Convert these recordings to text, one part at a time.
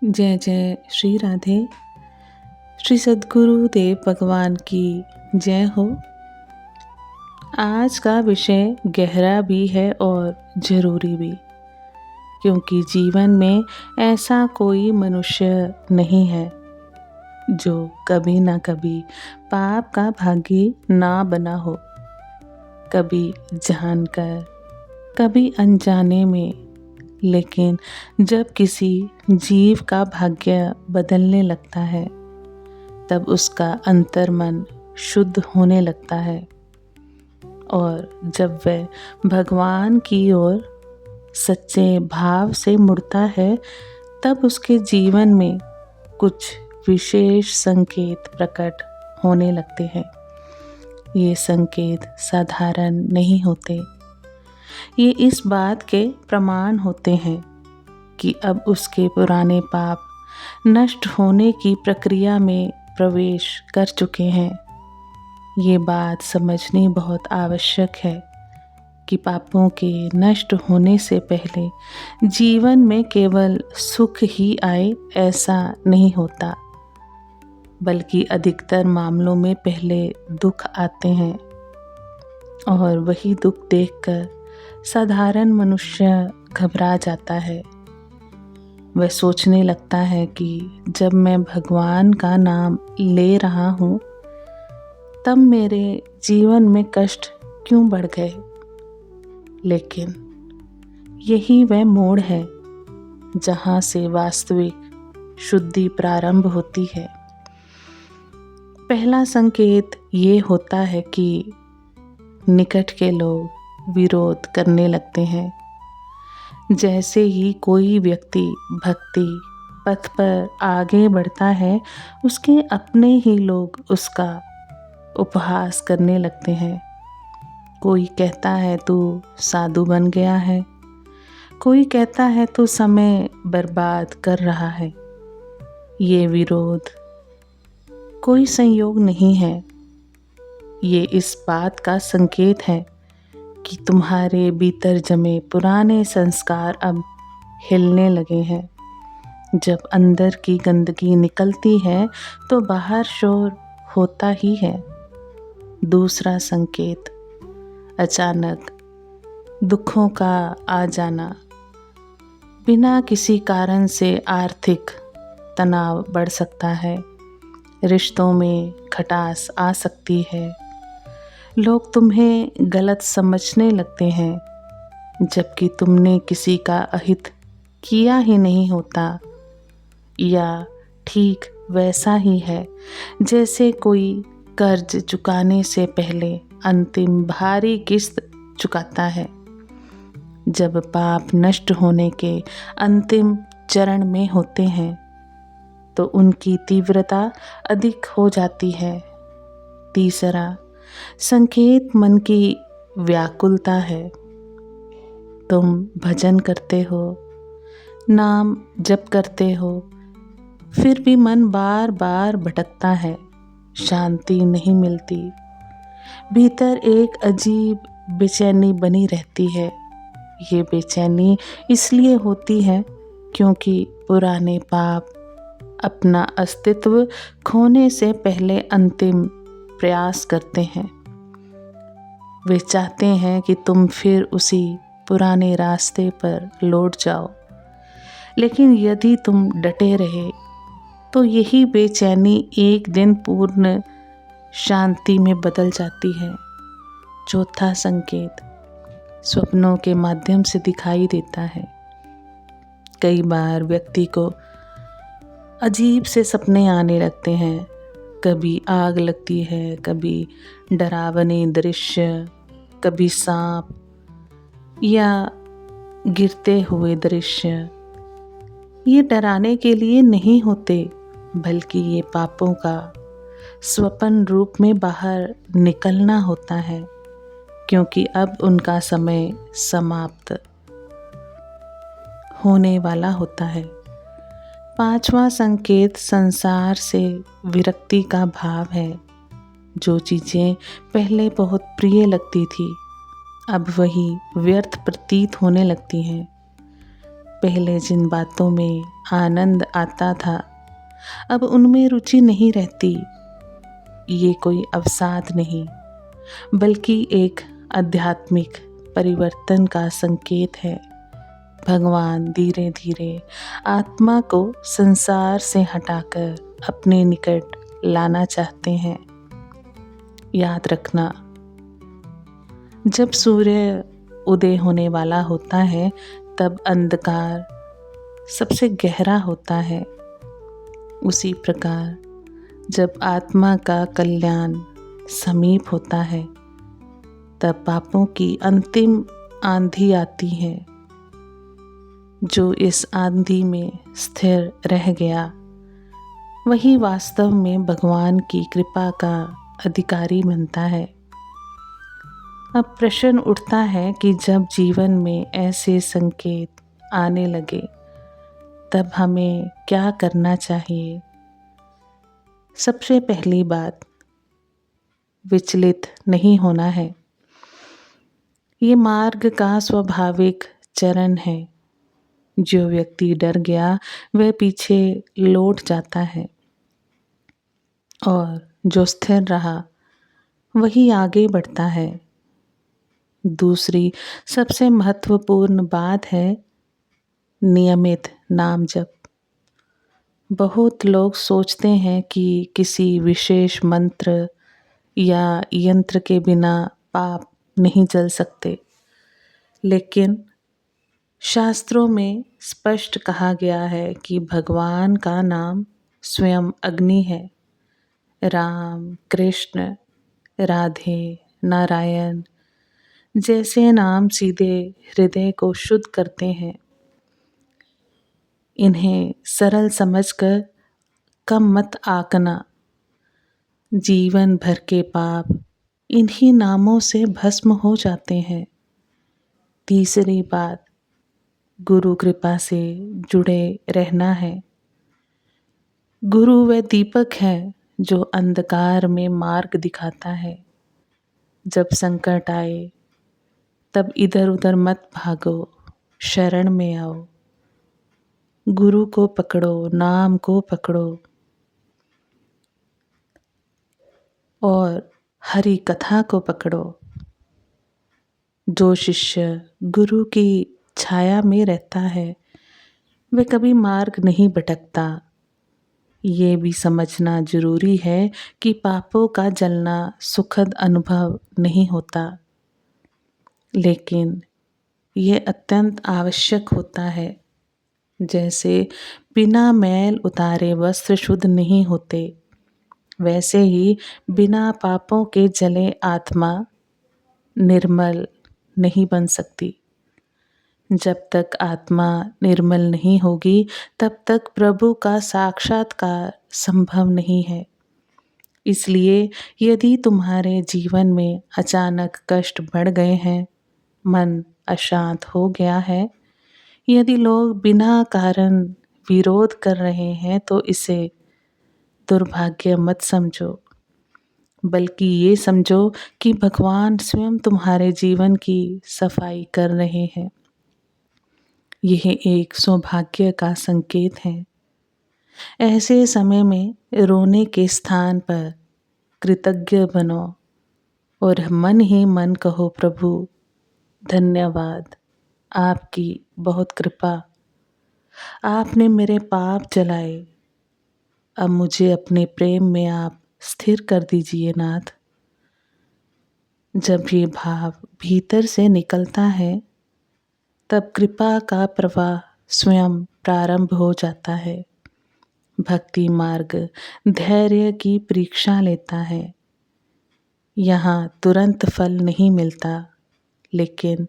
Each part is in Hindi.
जय जय श्री राधे। श्री सद्गुरु देव भगवान की जय हो। आज का विषय गहरा भी है और ज़रूरी भी, क्योंकि जीवन में ऐसा कोई मनुष्य नहीं है जो कभी ना कभी पाप का भागी ना बना हो। कभी जानकर, कभी अनजाने में, लेकिन जब किसी जीव का भाग्य बदलने लगता है तब उसका अंतर्मन शुद्ध होने लगता है, और जब वह भगवान की ओर सच्चे भाव से मुड़ता है तब उसके जीवन में कुछ विशेष संकेत प्रकट होने लगते हैं। ये संकेत साधारण नहीं होते। ये इस बात के प्रमाण होते हैं कि अब उसके पुराने पाप नष्ट होने की प्रक्रिया में प्रवेश कर चुके हैं। ये बात समझनी बहुत आवश्यक है कि पापों के नष्ट होने से पहले जीवन में केवल सुख ही आए ऐसा नहीं होता, बल्कि अधिकतर मामलों में पहले दुख आते हैं, और वही दुख देखकर साधारण मनुष्य घबरा जाता है। वह सोचने लगता है कि जब मैं भगवान का नाम ले रहा हूँ तब मेरे जीवन में कष्ट क्यों बढ़ गए। लेकिन यही वह मोड़ है जहाँ से वास्तविक शुद्धि प्रारंभ होती है। पहला संकेत ये होता है कि निकट के लोग विरोध करने लगते हैं। जैसे ही कोई व्यक्ति भक्ति पथ पर आगे बढ़ता है, उसके अपने ही लोग उसका उपहास करने लगते हैं। कोई कहता है तू साधु बन गया है, कोई कहता है तू समय बर्बाद कर रहा है। ये विरोध कोई संयोग नहीं है, ये इस बात का संकेत है कि तुम्हारे भीतर जमे पुराने संस्कार अब हिलने लगे हैं। जब अंदर की गंदगी निकलती है तो बाहर शोर होता ही है। दूसरा संकेत, अचानक दुखों का आ जाना। बिना किसी कारण से आर्थिक तनाव बढ़ सकता है, रिश्तों में खटास आ सकती है, लोग तुम्हें गलत समझने लगते हैं जबकि तुमने किसी का अहित किया ही नहीं होता, या ठीक वैसा ही है जैसे कोई कर्ज चुकाने से पहले अंतिम भारी किस्त चुकाता है। जब पाप नष्ट होने के अंतिम चरण में होते हैं तो उनकी तीव्रता अधिक हो जाती है। तीसरा संकेत मन की व्याकुलता है। तुम भजन करते हो, नाम जप करते हो, फिर भी मन बार बार भटकता है, शांति नहीं मिलती। भीतर एक अजीब बेचैनी बनी रहती है। ये बेचैनी इसलिए होती है क्योंकि पुराने पाप अपना अस्तित्व खोने से पहले अंतिम प्रयास करते हैं। वे चाहते हैं कि तुम फिर उसी पुराने रास्ते पर लौट जाओ, लेकिन यदि तुम डटे रहे तो यही बेचैनी एक दिन पूर्ण शांति में बदल जाती है। चौथा संकेत स्वप्नों के माध्यम से दिखाई देता है। कई बार व्यक्ति को अजीब से सपने आने लगते हैं। कभी आग लगती है, कभी डरावने दृश्य, कभी सांप या गिरते हुए दृश्य। ये डराने के लिए नहीं होते, बल्कि ये पापों का स्वप्न रूप में बाहर निकलना होता है, क्योंकि अब उनका समय समाप्त होने वाला होता है। पांचवा संकेत संसार से विरक्ति का भाव है। जो चीज़ें पहले बहुत प्रिय लगती थी अब वही व्यर्थ प्रतीत होने लगती हैं। पहले जिन बातों में आनंद आता था अब उनमें रुचि नहीं रहती। ये कोई अवसाद नहीं बल्कि एक आध्यात्मिक परिवर्तन का संकेत है। भगवान धीरे धीरे आत्मा को संसार से हटाकर अपने निकट लाना चाहते हैं। याद रखना, जब सूर्य उदय होने वाला होता है तब अंधकार सबसे गहरा होता है। उसी प्रकार जब आत्मा का कल्याण समीप होता है तब पापों की अंतिम आंधी आती है। जो इस आंधी में स्थिर रह गया वही वास्तव में भगवान की कृपा का अधिकारी बनता है। अब प्रश्न उठता है कि जब जीवन में ऐसे संकेत आने लगे तब हमें क्या करना चाहिए। सबसे पहली बात, विचलित नहीं होना है। ये मार्ग का स्वाभाविक चरण है। जो व्यक्ति डर गया वह पीछे लौट जाता है और जो स्थिर रहा वही आगे बढ़ता है। दूसरी सबसे महत्वपूर्ण बात है नियमित नाम जप। बहुत लोग सोचते हैं कि किसी विशेष मंत्र या यंत्र के बिना पाप नहीं जल सकते, लेकिन शास्त्रों में स्पष्ट कहा गया है कि भगवान का नाम स्वयं अग्नि है। राम, कृष्ण, राधे, नारायण जैसे नाम सीधे हृदय को शुद्ध करते हैं। इन्हें सरल समझकर कम मत आंकना। जीवन भर के पाप इन्हीं नामों से भस्म हो जाते हैं। तीसरी बात, गुरु कृपा से जुड़े रहना है। गुरु वह दीपक है जो अंधकार में मार्ग दिखाता है। जब संकट आए तब इधर उधर मत भागो, शरण में आओ। गुरु को पकड़ो, नाम को पकड़ो और हरि कथा को पकड़ो। जो शिष्य गुरु की छाया में रहता है वह कभी मार्ग नहीं भटकता। ये भी समझना जरूरी है कि पापों का जलना सुखद अनुभव नहीं होता, लेकिन यह अत्यंत आवश्यक होता है। जैसे बिना मैल उतारे वस्त्र शुद्ध नहीं होते, वैसे ही बिना पापों के जले आत्मा निर्मल नहीं बन सकती। जब तक आत्मा निर्मल नहीं होगी तब तक प्रभु का साक्षात्कार संभव नहीं है। इसलिए यदि तुम्हारे जीवन में अचानक कष्ट बढ़ गए हैं, मन अशांत हो गया है, यदि लोग बिना कारण विरोध कर रहे हैं तो इसे दुर्भाग्य मत समझो, बल्कि ये समझो कि भगवान स्वयं तुम्हारे जीवन की सफाई कर रहे हैं। यह एक सौभाग्य का संकेत है। ऐसे समय में रोने के स्थान पर कृतज्ञ बनो और मन ही मन कहो, प्रभु धन्यवाद, आपकी बहुत कृपा, आपने मेरे पाप जलाए, अब मुझे अपने प्रेम में आप स्थिर कर दीजिए नाथ। जब ये भाव भीतर से निकलता है तब कृपा का प्रवाह स्वयं प्रारंभ हो जाता है। भक्ति मार्ग धैर्य की परीक्षा लेता है। यहाँ तुरंत फल नहीं मिलता, लेकिन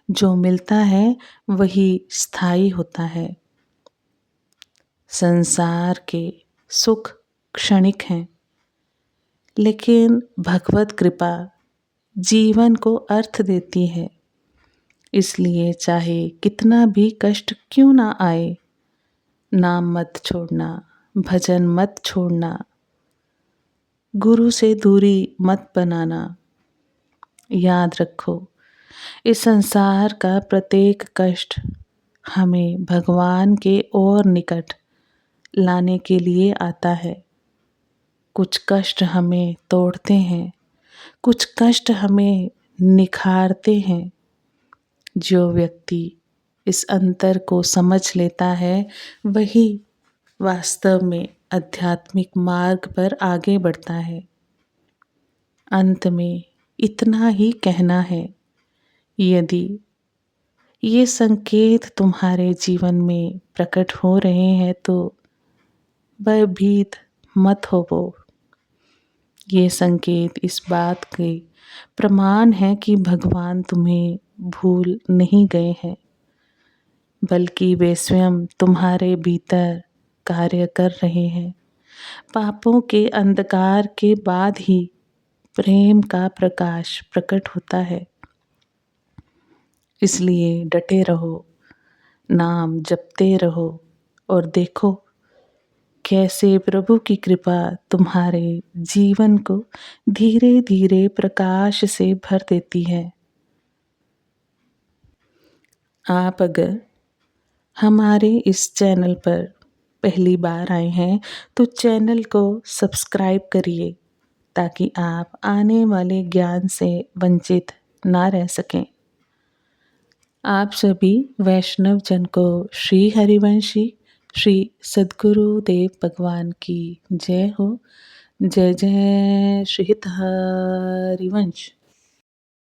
जो मिलता है वही स्थायी होता है। संसार के सुख क्षणिक हैं, लेकिन भगवत कृपा जीवन को अर्थ देती है। इसलिए चाहे कितना भी कष्ट क्यों ना आए, नाम मत छोड़ना, भजन मत छोड़ना, गुरु से दूरी मत बनाना। याद रखो, इस संसार का प्रत्येक कष्ट हमें भगवान के और निकट लाने के लिए आता है। कुछ कष्ट हमें तोड़ते हैं, कुछ कष्ट हमें निखारते हैं। जो व्यक्ति इस अंतर को समझ लेता है वही वास्तव में आध्यात्मिक मार्ग पर आगे बढ़ता है। अंत में इतना ही कहना है, यदि ये संकेत तुम्हारे जीवन में प्रकट हो रहे हैं तो भयभीत मत होवो। ये संकेत इस बात के प्रमाण है कि भगवान तुम्हें भूल नहीं गए हैं, बल्कि वे स्वयं तुम्हारे भीतर कार्य कर रहे हैं। पापों के अंधकार के बाद ही प्रेम का प्रकाश प्रकट होता है। इसलिए डटे रहो, नाम जपते रहो और देखो कैसे प्रभु की कृपा तुम्हारे जीवन को धीरे धीरे प्रकाश से भर देती है। आप अगर हमारे इस चैनल पर पहली बार आए हैं तो चैनल को सब्सक्राइब करिए ताकि आप आने वाले ज्ञान से वंचित ना रह सकें। आप सभी वैष्णव जन को श्री हरिवंशी श्री सद्गुरु देव भगवान की जय हो। जय जय श्री हरिवंश।